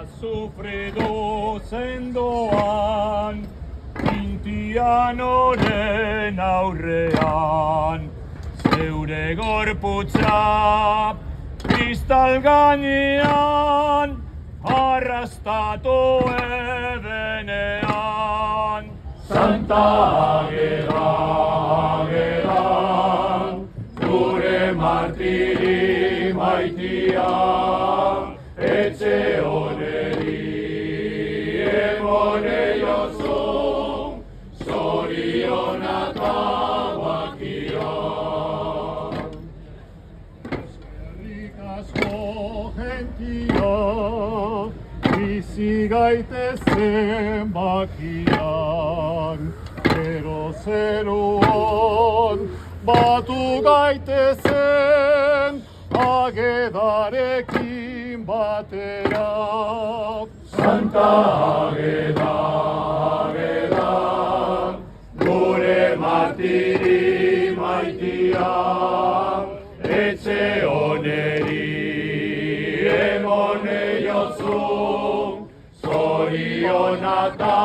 Sufridu zendoan, Intian honen aurrean, zeure gorputza kristal gainean, arrastatu ebenean. Santa Ageda, Ageda, gure martiri maitia, etxe honeri emone jozu, zoriona eta bakia. Eskerrik asko gentia, bizi gaitezen bakian, gero zeruan batu gaitezen Agedarekin batera. Santa Ageda, Ageda, gure martiri maitia, etxe honeri emone jozu, zoriona eta